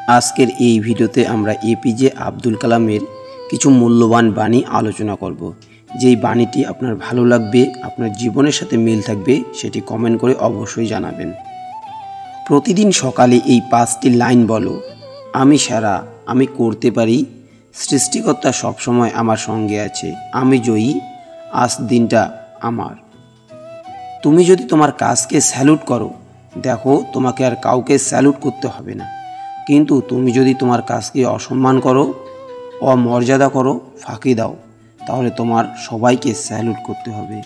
আজকের এই ভিডিওতে আমরা এপিজে আব্দুল কালামের কিছু মূল্যবান বাণী আলোচনা করব। যেই বাণীটি আপনার ভালো লাগবে, আপনার জীবনের সাথে মিল থাকবে, সেটি কমেন্ট করে অবশ্যই জানাবেন। প্রতিদিন সকালে এই 5টি লাইন বলো। আমি সেরা, আমি করতে পারি, সৃষ্টিকর্তা সবসময় আমার সঙ্গে আছে, আমি জয়ী, আজ দিনটা আমার। তুমি যদি তোমার কাজকে স্যালুট করো, দেখো তোমাকে আর কাউকে স্যালুট করতে হবে না। কিন্তু তুমি যদি তোমার কাজকে অসম্মান করো, অমর্যাদা করো, ফাঁকি দাও, তাহলে তোমার সবাইকে স্যালুট করতে হবে।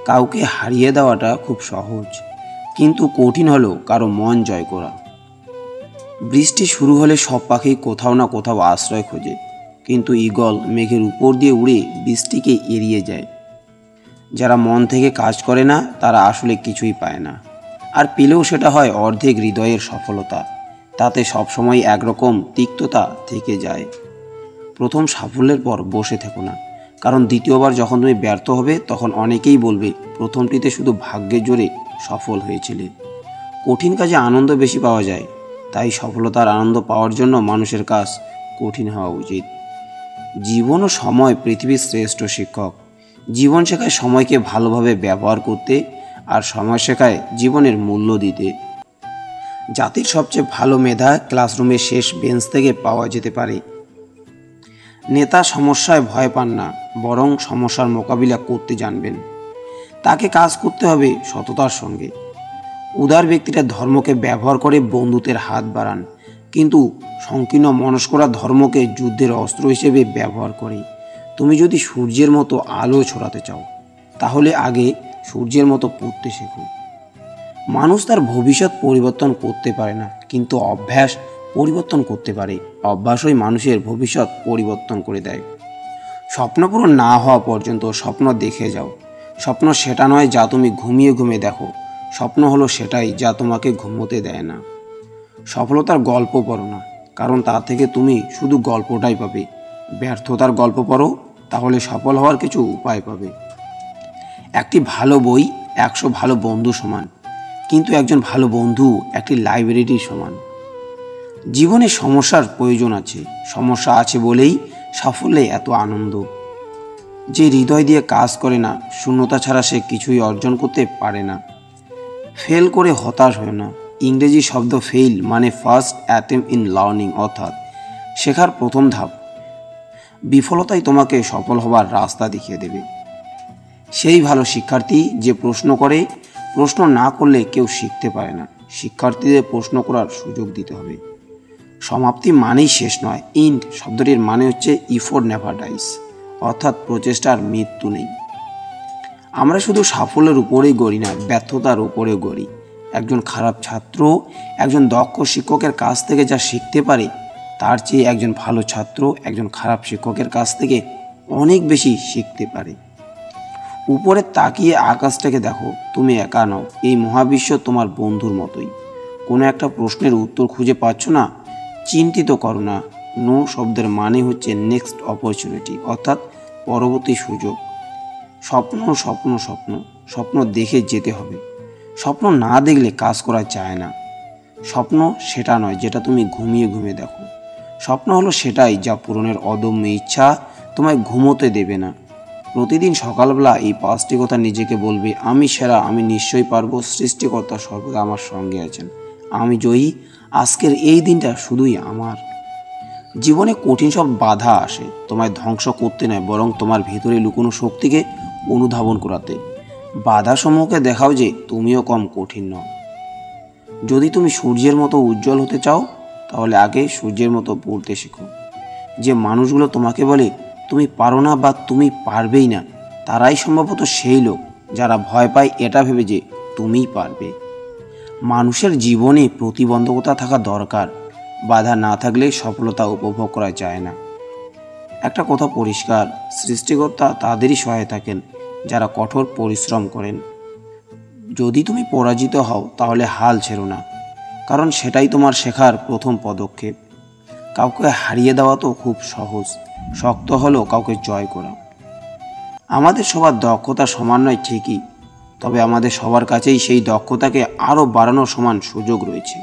কাউকে হারিয়ে দেওয়াটা খুব সহজ, কিন্তু কঠিন হলো কারো মন জয় করা। বৃষ্টি শুরু হলে সব পাখি কোথাও না কোথাও আশ্রয় খোঁজে, কিন্তু ঈগল মেঘের উপর দিয়ে উড়ে বৃষ্টিকে এড়িয়ে যায়। যারা মন থেকে কাজ করে না তারা আসলে কিছুই পায় না, আর পেলেও সেটা হয় অর্ধেক হৃদয়ের সফলতা। তাতে সবসময় একরকম তিক্ততা থেকে যায়। প্রথম সাফল্যের পর বসে থেকো না, কারণ দ্বিতীয়বার যখন তুমি ব্যর্থ হবে তখন অনেকেই বলবে প্রথমটিতে শুধু ভাগ্যের জোরে সফল হয়েছিলে। কঠিন কাজে আনন্দ বেশি পাওয়া যায়, তাই সফলতার আনন্দ পাওয়ার জন্য মানুষের কাজ কঠিন হওয়া উচিত। জীবন ও সময় পৃথিবীর শ্রেষ্ঠ শিক্ষক। জীবন শেখায় সময়কে ভালোভাবে ব্যবহার করতে, আর সময় শেখায় জীবনের মূল্য দিতে। জাতির সবচেয়ে ভালো মেধা ক্লাসরুমের শেষ বেঞ্চ থেকে পাওয়া যেতে পারে। নেতা সমস্যায় ভয় পান না, বরং সমস্যার মোকাবিলা করতে জানবেন। তাকে কাজ করতে হবে সততার সঙ্গে। উদার ব্যক্তিরা ধর্মকে ব্যবহার করে বন্ধুত্বের হাত বাড়ান, কিন্তু সংকীর্ণ মনস্করা ধর্মকে যুদ্ধের অস্ত্র হিসেবে ব্যবহার করে। তুমি যদি সূর্যের মতো আলো ছড়াতে চাও, তাহলে আগে সূর্যের মতো পড়তে শেখো। মানুষ তার ভবিষ্যৎ পরিবর্তন করতে পারে না, কিন্তু অভ্যাস পরিবর্তন করতে পারে। অভ্যাসই মানুষের ভবিষ্যৎ পরিবর্তন করে দেয়। স্বপ্ন পূরণ না হওয়া পর্যন্ত স্বপ্ন দেখে যাও। স্বপ্ন সেটা নয় যা তুমি ঘুমিয়ে ঘুমিয়ে দেখো, স্বপ্ন হলো সেটাই যা তোমাকে ঘুমোতে দেয় না। সফলতার গল্প পড়ো না, কারণ তা থেকে তুমি শুধু গল্পটাই পাবে। ব্যর্থতার গল্প পড়ো, তাহলে সফল হওয়ার কিছু উপায় পাবে। একটি ভালো বই 100 ভালো বন্ধু সমান, কিন্তু একজন ভালো বন্ধু একটি লাইব্রেরির সমান। জীবনে সমস্যার প্রয়োজন আছে, সমস্যা আছে বলেই সাফল্যে এত আনন্দ। যে হৃদয় দিয়ে কাজ করে না, শূন্যতা ছাড়া সে কিছুই অর্জন করতে পারে না। ফেল করে হতাশ হয় না। ইংরেজি শব্দ ফেইল মানে ফার্স্ট অ্যাটেম্প ইন লার্নিং, অর্থাৎ শেখার প্রথম ধাপ। বিফলতাই তোমাকে সফল হবার রাস্তা দেখিয়ে দেবে। সেই ভালো শিক্ষার্থী যে প্রশ্ন করে, প্রশ্ন না করলে কেউ শিখতে পারে না। শিক্ষার্থীদের প্রশ্ন করার সুযোগ দিতে হবে। সমাপ্তি মানেই শেষ নয়। ইন্ড শব্দটির মানে হচ্ছে ইফোর্ট নেভার ডাইস, অর্থাৎ প্রচেষ্টার মৃত্যু নেই। আমরা শুধু সাফল্যের উপরেই গড়ি না, ব্যর্থতার উপরেও গড়ি। একজন খারাপ ছাত্র একজন দক্ষ শিক্ষকের কাছ থেকে যা শিখতে পারে, তার চেয়ে একজন ভালো ছাত্র একজন খারাপ শিক্ষকের কাছ থেকে অনেক বেশি শিখতে পারে। উপরে তাকিয়ে আকাশটাকে দেখো, তুমি একা নও। এই মহাবিশ্ব তোমার বন্ধুর মতোই। কোনো একটা প্রশ্নের উত্তর খুঁজে পাচ্ছ না, চিন্তিত করো না। নো শব্দের মানে হচ্ছে নেক্সট অপরচুনিটি, অর্থাৎ পরবর্তী সুযোগ। স্বপ্ন স্বপ্ন স্বপ্ন স্বপ্ন দেখে যেতে হবে। স্বপ্ন না দেখলে কাজ করা যায় না। স্বপ্ন সেটা নয় যেটা তুমি ঘুমিয়ে ঘুমিয়ে দেখো। স্বপ্ন হলো সেটাই যা পূরণের অদম্য ইচ্ছা তোমায় ঘুমোতে দেবে না। প্রতিদিন সকালবেলা এই 5টি কথা নিজেকে বলবে। আমি সেরা, আমি নিশ্চয়ই পারবো, সৃষ্টিকর্তা সর্বদা আমার সঙ্গে আছেন, আমি জয়ী, আজকের এই দিনটা শুধুই আমার। জীবনে কঠিন সব বাধা আসে তোমায় ধ্বংস করতে নয়, বরং তোমার ভেতরে লুকোনো শক্তিকে অনুধাবন করাতে। বাধা সমূহকে দেখাও যে তুমিও কম কঠিন নও। যদি তুমি সূর্যের মতো উজ্জ্বল হতে চাও, তাহলে আগে সূর্যের মতো পড়তে শেখো। যে মানুষগুলো তোমাকে বলে তুমি পারো না বা তুমি পারবেই না, তারাই সম্ভবত সেই লোক যারা ভয় পায় এটা ভেবে যে তুমিই পারবে। মানুষের জীবনে প্রতিবন্ধকতা থাকা দরকার। বাধা না থাকলে সফলতা উপভোগ করা যায় না। একটা কথা পরিষ্কার, সৃষ্টিকর্তা তাদেরই সহায় থাকেন যারা কঠোর পরিশ্রম করেন। যদি তুমি পরাজিত হও, তাহলে হাল ছেড়ো না, কারণ সেটাই তোমার শেখার প্রথম পদক্ষেপ। কাউকে হারিয়ে দেওয়া তো খুব সহজ, শক্ত হলো কাউকে জয় করা। আমাদের সবার দক্ষতা সমান নয় ঠিকই, তবে আমাদের সবার কাছেই সেই দক্ষতাকে আরও বাড়ানোর সমান সুযোগ রয়েছে।